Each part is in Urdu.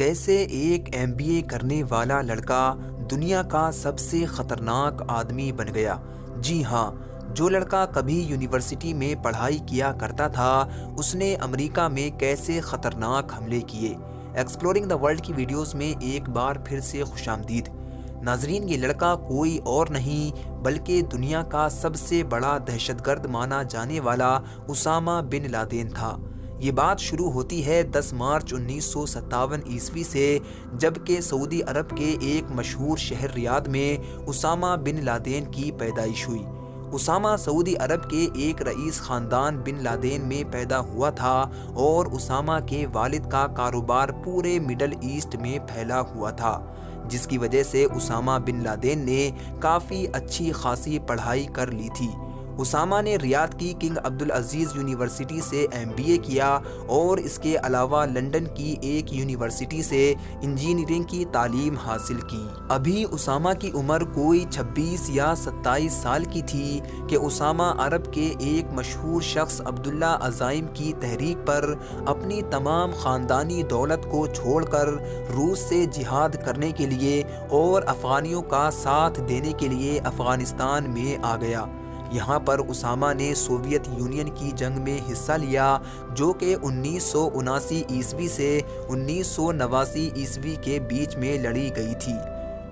کیسے ایک MBA کرنے والا لڑکا دنیا کا سب سے خطرناک آدمی بن گیا؟ جی ہاں، جو لڑکا کبھی یونیورسٹی میں پڑھائی کیا کرتا تھا، اس نے امریکہ میں کیسے خطرناک حملے کیے۔ ایکسپلورنگ دا ورلڈ کی ویڈیوز میں ایک بار پھر سے خوش آمدید۔ ناظرین، یہ لڑکا کوئی اور نہیں بلکہ دنیا کا سب سے بڑا دہشت گرد مانا جانے والا اسامہ بن لادن تھا۔ یہ بات شروع ہوتی ہے 10 مارچ 1957 سے، جبکہ سعودی عرب کے ایک مشہور شہر ریاض میں اسامہ بن لادن کی پیدائش ہوئی۔ اسامہ سعودی عرب کے ایک رئیس خاندان بن لادن میں پیدا ہوا تھا اور اسامہ کے والد کا کاروبار پورے مڈل ایسٹ میں پھیلا ہوا تھا، جس کی وجہ سے اسامہ بن لادن نے کافی اچھی خاصی پڑھائی کر لی تھی۔ اسامہ نے ریاض کی کنگ عبدالعزیز یونیورسٹی سے MBA کیا اور اس کے علاوہ لندن کی ایک یونیورسٹی سے انجینئرنگ کی تعلیم حاصل کی۔ ابھی اسامہ کی عمر کوئی 26 یا 27 سال کی تھی کہ اسامہ عرب کے ایک مشہور شخص عبداللہ عزائم کی تحریک پر اپنی تمام خاندانی دولت کو چھوڑ کر روس سے جہاد کرنے کے لیے اور افغانیوں کا ساتھ دینے کے لیے افغانستان میں آ گیا۔ یہاں پر اسامہ نے سوویت یونین کی جنگ میں حصہ لیا، جو کہ 1979 سے 1989 کے بیچ میں لڑی گئی تھی۔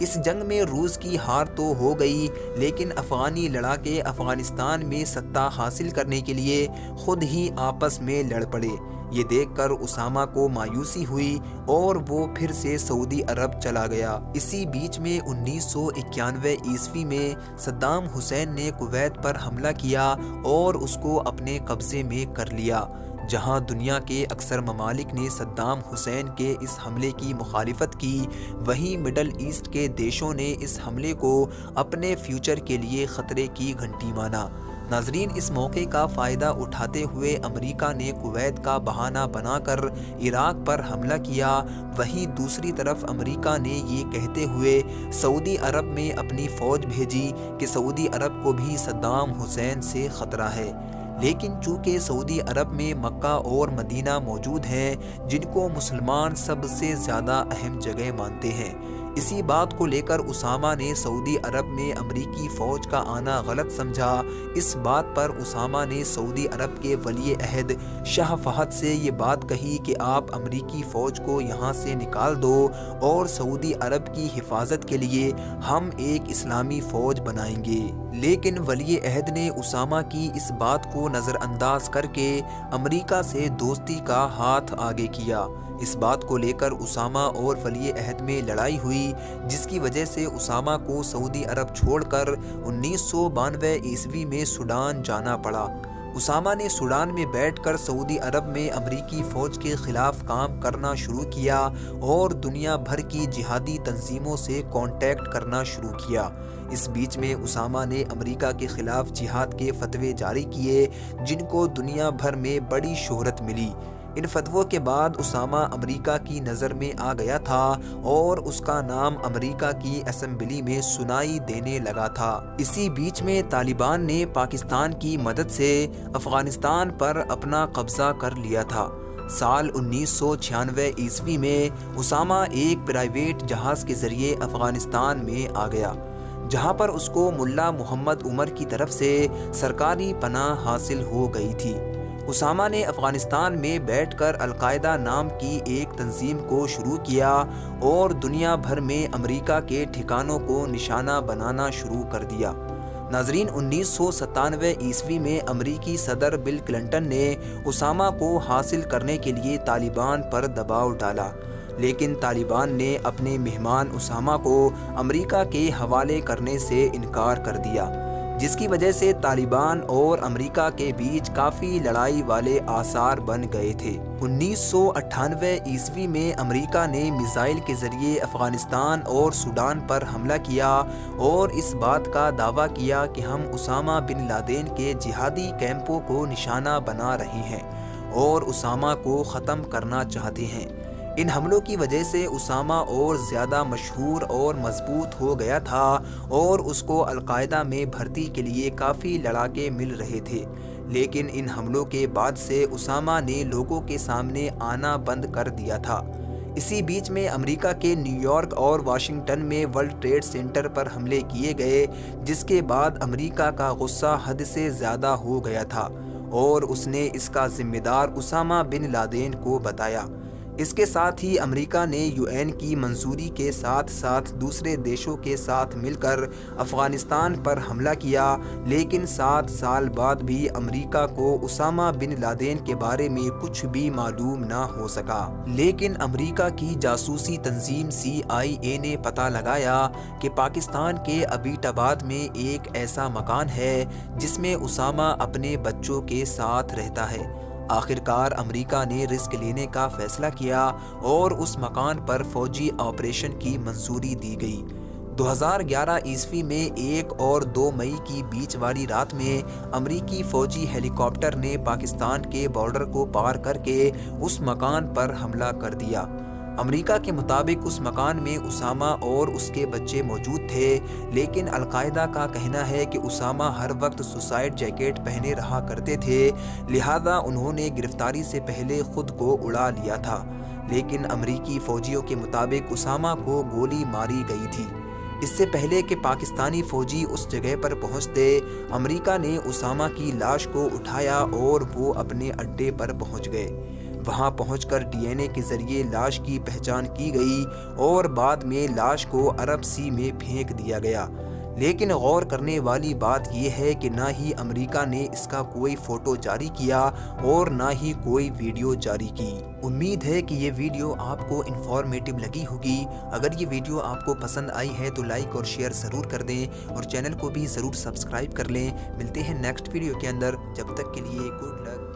اس جنگ میں روس کی ہار تو ہو گئی، لیکن افغانی لڑاکے افغانستان میں ستہ حاصل کرنے کے لیے خود ہی آپس میں لڑ پڑے۔ یہ دیکھ کر اسامہ کو مایوسی ہوئی اور وہ پھر سے سعودی عرب چلا گیا۔ اسی بیچ میں 1991 میں صدام حسین نے کویت پر حملہ کیا اور اس کو اپنے قبضے میں کر لیا۔ جہاں دنیا کے اکثر ممالک نے صدام حسین کے اس حملے کی مخالفت کی، وہیں مڈل ایسٹ کے دیشوں نے اس حملے کو اپنے فیوچر کے لیے خطرے کی گھنٹی مانا۔ ناظرین، اس موقع کا فائدہ اٹھاتے ہوئے امریکہ نے کویت کا بہانہ بنا کر عراق پر حملہ کیا۔ وہیں دوسری طرف امریکہ نے یہ کہتے ہوئے سعودی عرب میں اپنی فوج بھیجی کہ سعودی عرب کو بھی صدام حسین سے خطرہ ہے، لیکن چونکہ سعودی عرب میں مکہ اور مدینہ موجود ہیں، جن کو مسلمان سب سے زیادہ اہم جگہ مانتے ہیں، اسی بات کو لے کر اسامہ نے سعودی عرب میں امریکی فوج کا آنا غلط سمجھا۔ اس بات پر اسامہ نے سعودی عرب کے ولی عہد شاہ فہد سے یہ بات کہی کہ آپ امریکی فوج کو یہاں سے نکال دو اور سعودی عرب کی حفاظت کے لیے ہم ایک اسلامی فوج بنائیں گے۔ لیکن ولی عہد نے اسامہ کی اس بات کو نظر انداز کر کے امریکہ سے دوستی کا ہاتھ آگے کیا۔ اس بات کو لے کر اسامہ اور ولی عہد میں لڑائی ہوئی، جس کی وجہ سے اسامہ کو سعودی عرب چھوڑ کر 1992 میں سوڈان جانا پڑا۔ اسامہ نے سوڈان میں بیٹھ کر سعودی عرب میں امریکی فوج کے خلاف کام کرنا شروع کیا اور دنیا بھر کی جہادی تنظیموں سے کانٹیکٹ کرنا شروع کیا۔ اس بیچ میں اسامہ نے امریکہ کے خلاف جہاد کے فتوے جاری کیے، جن کو دنیا بھر میں بڑی شہرت ملی۔ ان فتووں کے بعد اسامہ امریکہ کی نظر میں آ گیا تھا اور اس کا نام امریکہ کی اسمبلی میں سنائی دینے لگا تھا۔ اسی بیچ میں طالبان نے پاکستان کی مدد سے افغانستان پر اپنا قبضہ کر لیا تھا۔ سال 1996 میں اسامہ ایک پرائیویٹ جہاز کے ذریعے افغانستان میں آ گیا، جہاں پر اس کو ملا محمد عمر کی طرف سے سرکاری پناہ حاصل ہو گئی تھی۔ اسامہ نے افغانستان میں بیٹھ کر القاعدہ نام کی ایک تنظیم کو شروع کیا اور دنیا بھر میں امریکہ کے ٹھکانوں کو نشانہ بنانا شروع کر دیا۔ ناظرین، 1997 میں امریکی صدر بل کلنٹن نے اسامہ کو حاصل کرنے کے لیے طالبان پر دباؤ ڈالا، لیکن طالبان نے اپنے مہمان اسامہ کو امریکہ کے حوالے کرنے سے انکار کر دیا، جس کی وجہ سے طالبان اور امریکہ کے بیچ کافی لڑائی والے آثار بن گئے تھے۔ 1998 میں امریکہ نے میزائل کے ذریعے افغانستان اور سوڈان پر حملہ کیا اور اس بات کا دعویٰ کیا کہ ہم اسامہ بن لادن کے جہادی کیمپوں کو نشانہ بنا رہے ہیں اور اسامہ کو ختم کرنا چاہتے ہیں۔ ان حملوں کی وجہ سے اسامہ اور زیادہ مشہور اور مضبوط ہو گیا تھا اور اس کو القاعدہ میں بھرتی کے لیے کافی لڑاکے مل رہے تھے، لیکن ان حملوں کے بعد سے اسامہ نے لوگوں کے سامنے آنا بند کر دیا تھا۔ اسی بیچ میں امریکہ کے نیو یارک اور واشنگٹن میں ورلڈ ٹریڈ سینٹر پر حملے کیے گئے، جس کے بعد امریکہ کا غصہ حد سے زیادہ ہو گیا تھا اور اس نے اس کا ذمہ دار اسامہ بن لادن کو بتایا۔ اس کے ساتھ ہی امریکہ نے UN کی منظوری کے ساتھ ساتھ دوسرے دیشوں کے ساتھ مل کر افغانستان پر حملہ کیا، لیکن 7 سال بعد بھی امریکہ کو اسامہ بن لادن کے بارے میں کچھ بھی معلوم نہ ہو سکا۔ لیکن امریکہ کی جاسوسی تنظیم CIA نے پتہ لگایا کہ پاکستان کے ایبٹ آباد میں ایک ایسا مکان ہے جس میں اسامہ اپنے بچوں کے ساتھ رہتا ہے۔ آخرکار امریکہ نے رسک لینے کا فیصلہ کیا اور اس مکان پر فوجی آپریشن کی منظوری دی گئی۔ 2011 عیسوی میں 1 اور 2 مئی کی بیچ والی رات میں امریکی فوجی ہیلی کاپٹر نے پاکستان کے بارڈر کو پار کر کے اس مکان پر حملہ کر دیا۔ امریکہ کے مطابق اس مکان میں اسامہ اور اس کے بچے موجود تھے، لیکن القاعدہ کا کہنا ہے کہ اسامہ ہر وقت سوسائڈ جیکٹ پہنے رہا کرتے تھے، لہذا انہوں نے گرفتاری سے پہلے خود کو اڑا لیا تھا۔ لیکن امریکی فوجیوں کے مطابق اسامہ کو گولی ماری گئی تھی۔ اس سے پہلے کہ پاکستانی فوجی اس جگہ پر پہنچتے، امریکہ نے اسامہ کی لاش کو اٹھایا اور وہ اپنے اڈے پر پہنچ گئے۔ وہاں پہنچ کر DNA کے ذریعے لاش کی پہچان کی گئی اور بعد میں لاش کو عرب سی میں پھینک دیا گیا۔ لیکن غور کرنے والی بات یہ ہے کہ نہ ہی امریکہ نے اس کا کوئی فوٹو جاری کیا اور نہ ہی کوئی ویڈیو جاری کی۔ امید ہے کہ یہ ویڈیو آپ کو انفارمیٹیو لگی ہوگی۔ اگر یہ ویڈیو آپ کو پسند آئی ہے تو لائک اور شیئر ضرور کر دیں اور چینل کو بھی ضرور سبسکرائب کر لیں۔ ملتے ہیں نیکسٹ ویڈیو کے اندر، جب تک کے لیے گڈ لک۔